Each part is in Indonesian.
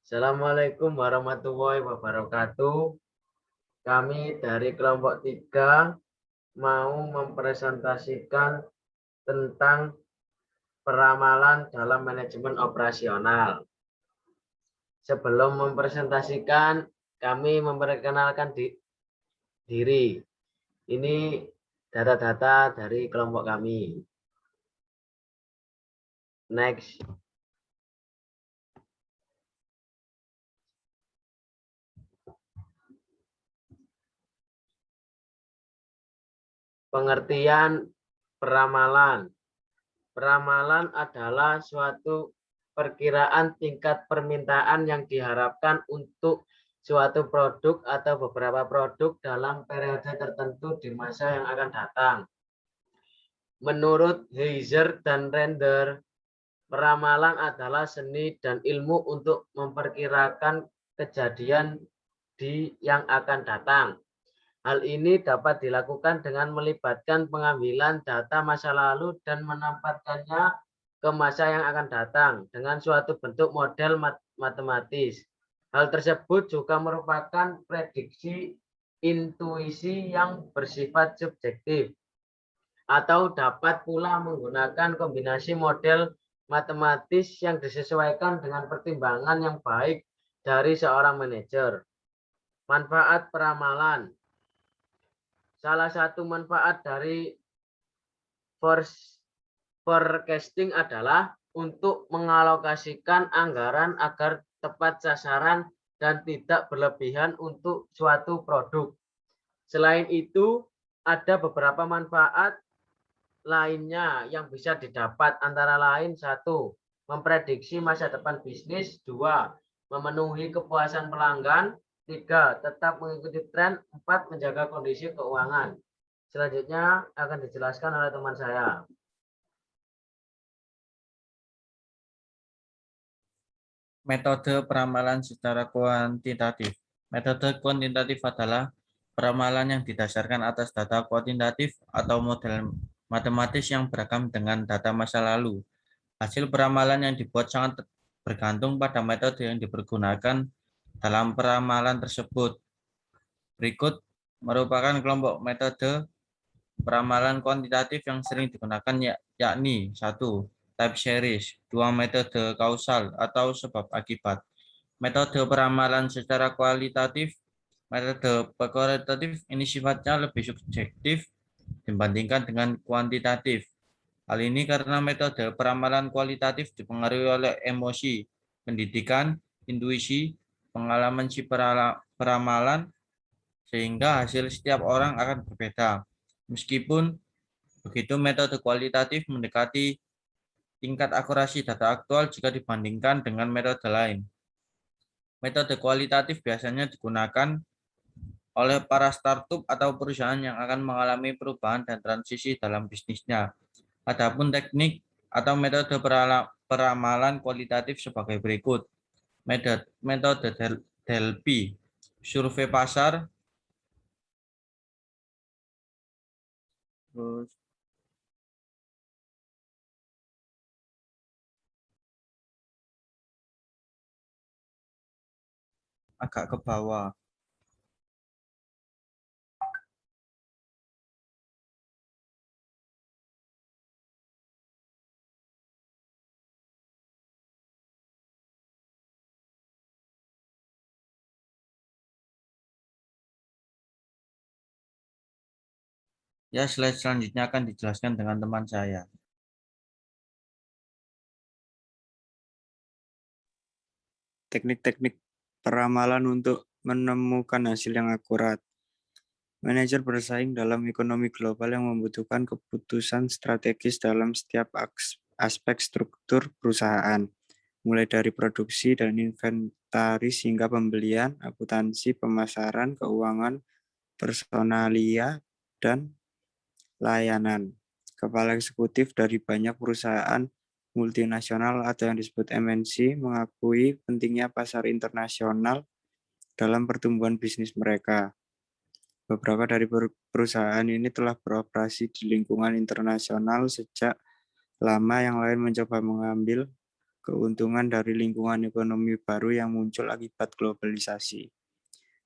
Assalamualaikum warahmatullahi wabarakatuh. Kami dari kelompok 3 mau mempresentasikan tentang peramalan dalam manajemen operasional. Sebelum mempresentasikan, kami memperkenalkan diri. Ini data-data dari kelompok kami. Next. Pengertian peramalan. Peramalan adalah suatu perkiraan tingkat permintaan yang diharapkan untuk suatu produk atau beberapa produk dalam periode tertentu di masa yang akan datang. Menurut Heiser dan Render, peramalan adalah seni dan ilmu untuk memperkirakan kejadian yang akan datang. Hal ini dapat dilakukan dengan melibatkan pengambilan data masa lalu dan menempatkannya ke masa yang akan datang dengan suatu bentuk model matematis. Hal tersebut juga merupakan prediksi intuisi yang bersifat subjektif atau dapat pula menggunakan kombinasi model matematis yang disesuaikan dengan pertimbangan yang baik dari seorang manajer. Manfaat peramalan. Salah satu manfaat dari forecasting adalah untuk mengalokasikan anggaran agar tepat sasaran dan tidak berlebihan untuk suatu produk. Selain itu, ada beberapa manfaat lainnya yang bisa didapat, antara lain 1. Memprediksi masa depan bisnis. 2. Memenuhi kepuasan pelanggan. 3. Tetap mengikuti tren. 4. Menjaga kondisi keuangan. Selanjutnya akan dijelaskan oleh teman saya. Metode peramalan secara kuantitatif. Metode kuantitatif adalah peramalan yang didasarkan atas data kuantitatif atau model matematis yang beragam dengan data masa lalu. Hasil peramalan yang dibuat sangat bergantung pada metode yang dipergunakan dalam peramalan tersebut. Berikut merupakan kelompok metode peramalan kuantitatif yang sering digunakan, yakni 1. Type series, 2. Metode kausal atau sebab akibat. Metode peramalan secara kualitatif. Metode kualitatif ini sifatnya lebih subjektif dibandingkan dengan kuantitatif. Hal ini karena metode peramalan kualitatif dipengaruhi oleh emosi, pendidikan, intuisi, pengalaman si peramalan, sehingga hasil setiap orang akan berbeda. Meskipun begitu, metode kualitatif mendekati tingkat akurasi data aktual jika dibandingkan dengan metode lain. Metode kualitatif biasanya digunakan oleh para startup atau perusahaan yang akan mengalami perubahan dan transisi dalam bisnisnya. Adapun teknik atau metode peramalan kualitatif sebagai berikut. Metode Delphi, survei pasar, terus agak ke bawah. Ya, slide selanjutnya akan dijelaskan dengan teman saya. Teknik-teknik peramalan untuk menemukan hasil yang akurat. Manajer bersaing dalam ekonomi global yang membutuhkan keputusan strategis dalam setiap aspek struktur perusahaan, mulai dari produksi dan inventaris hingga pembelian, akuntansi, pemasaran, keuangan, personalia, dan layanan. Kepala eksekutif dari banyak perusahaan multinasional atau yang disebut MNC mengakui pentingnya pasar internasional dalam pertumbuhan bisnis mereka. Beberapa dari perusahaan ini telah beroperasi di lingkungan internasional sejak lama, yang lain mencoba mengambil keuntungan dari lingkungan ekonomi baru yang muncul akibat globalisasi.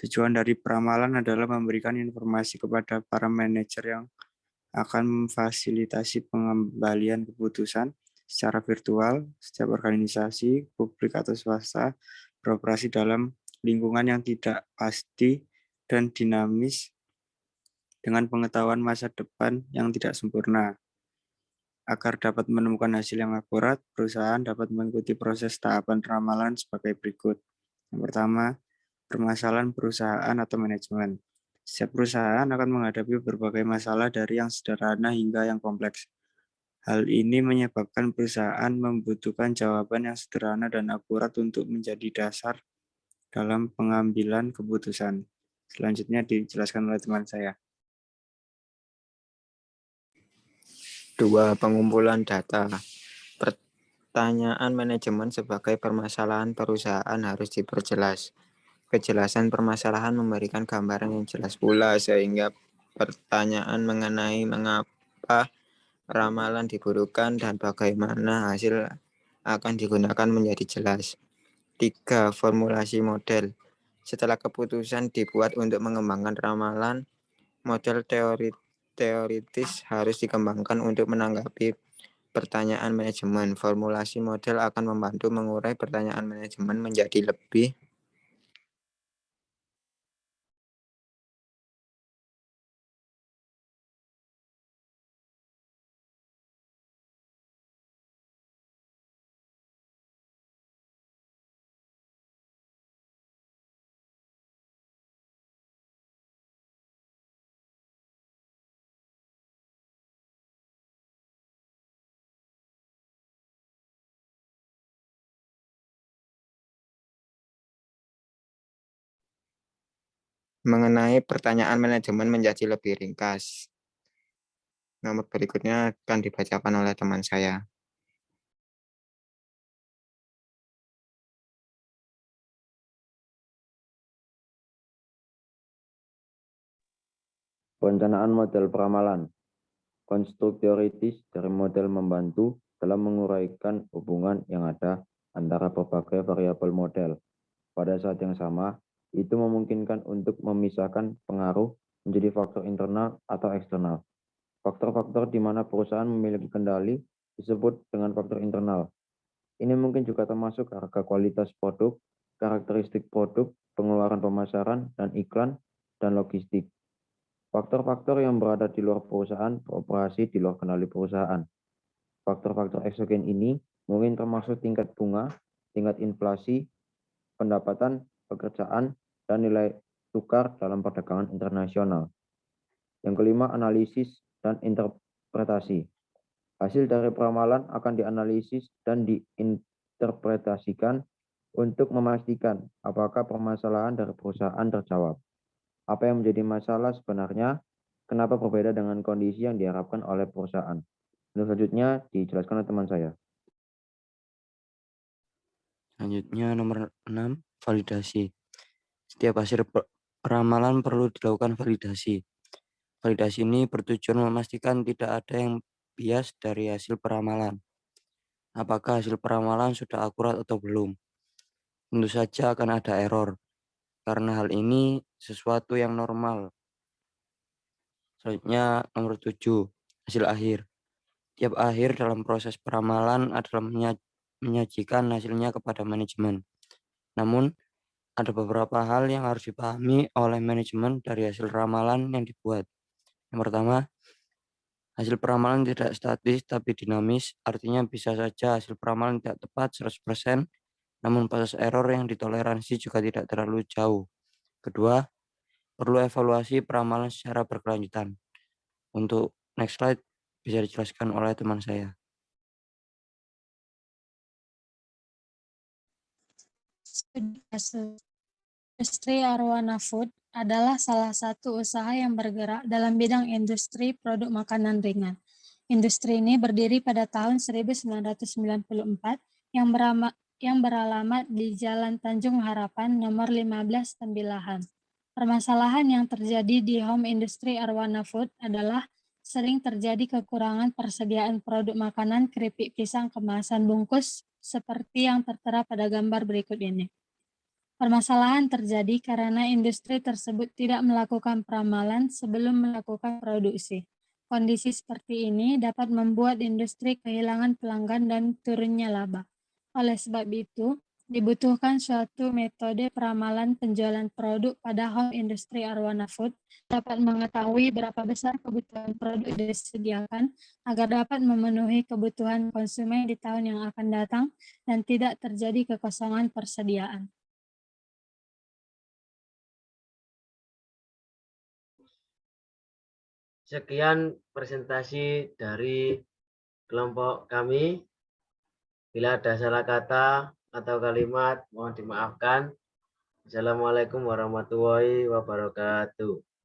Tujuan dari peramalan adalah memberikan informasi kepada para manajer yang akan memfasilitasi pengembalian keputusan secara virtual. Setiap organisasi, publik atau swasta, beroperasi dalam lingkungan yang tidak pasti dan dinamis dengan pengetahuan masa depan yang tidak sempurna. Agar dapat menemukan hasil yang akurat, perusahaan dapat mengikuti proses tahapan ramalan sebagai berikut. Yang pertama, permasalahan perusahaan atau manajemen. Setiap perusahaan akan menghadapi berbagai masalah dari yang sederhana hingga yang kompleks. Hal ini menyebabkan perusahaan membutuhkan jawaban yang sederhana dan akurat untuk menjadi dasar dalam pengambilan keputusan. Selanjutnya dijelaskan oleh teman saya. 2. Pengumpulan data. Pertanyaan manajemen sebagai permasalahan perusahaan harus diperjelas. Kejelasan permasalahan memberikan gambaran yang jelas pula, sehingga pertanyaan mengenai mengapa ramalan dibutuhkan dan bagaimana hasil akan digunakan menjadi jelas. 3. Formulasi model. Setelah keputusan dibuat untuk mengembangkan ramalan, model teoritis harus dikembangkan untuk menanggapi pertanyaan manajemen. Formulasi model akan membantu mengurai pertanyaan manajemen menjadi lebih mengenai pertanyaan manajemen menjadi lebih ringkas. Nomor berikutnya akan dibacakan oleh teman saya. Perencanaan model peramalan. Konstruk teoritis dari model membantu dalam menguraikan hubungan yang ada antara berbagai variabel model. Pada saat yang sama, itu memungkinkan untuk memisahkan pengaruh menjadi faktor internal atau eksternal. Faktor-faktor di mana perusahaan memiliki kendali disebut dengan faktor internal. Ini mungkin juga termasuk harga kualitas produk, karakteristik produk, pengeluaran pemasaran dan iklan, dan logistik. Faktor-faktor yang berada di luar perusahaan beroperasi di luar kendali perusahaan. Faktor-faktor eksogen ini mungkin termasuk tingkat bunga, tingkat inflasi, pendapatan, pekerjaan, dan nilai tukar dalam perdagangan internasional. Yang kelima, analisis dan interpretasi. Hasil dari peramalan akan dianalisis dan diinterpretasikan untuk memastikan apakah permasalahan dari perusahaan terjawab. Apa yang menjadi masalah sebenarnya, kenapa berbeda dengan kondisi yang diharapkan oleh perusahaan. Dan selanjutnya dijelaskan oleh teman saya. Selanjutnya nomor 6, validasi. Setiap hasil peramalan perlu dilakukan validasi. Validasi ini bertujuan memastikan tidak ada yang bias dari hasil peramalan. Apakah hasil peramalan sudah akurat atau belum? Tentu saja akan ada error, karena hal ini sesuatu yang normal. Selanjutnya nomor 7, hasil akhir. Tiap akhir dalam proses peramalan adalah menyajikan hasilnya kepada manajemen. Namun, ada beberapa hal yang harus dipahami oleh manajemen dari hasil ramalan yang dibuat. Yang pertama, hasil peramalan tidak statis tapi dinamis, artinya bisa saja hasil peramalan tidak tepat 100%, namun batas error yang ditoleransi juga tidak terlalu jauh. Kedua, perlu evaluasi peramalan secara berkelanjutan. Untuk next slide bisa dijelaskan oleh teman saya. Industri Arwana Food adalah salah satu usaha yang bergerak dalam bidang industri produk makanan ringan. Industri ini berdiri pada tahun 1994 yang beralamat di Jalan Tanjung Harapan nomor 15 Tembilahan. Permasalahan yang terjadi di home industri Arwana Food adalah sering terjadi kekurangan persediaan produk makanan keripik pisang kemasan bungkus seperti yang tertera pada gambar berikut ini. Permasalahan terjadi karena industri tersebut tidak melakukan peramalan sebelum melakukan produksi. Kondisi seperti ini dapat membuat industri kehilangan pelanggan dan turunnya laba. Oleh sebab itu, dibutuhkan suatu metode peramalan penjualan produk padahal industri Arwana Food dapat mengetahui berapa besar kebutuhan produk disediakan agar dapat memenuhi kebutuhan konsumen di tahun yang akan datang dan tidak terjadi kekosongan persediaan. Sekian presentasi dari kelompok kami. Bila ada salah kata atau kalimat, mohon dimaafkan. Assalamualaikum warahmatullahi wabarakatuh.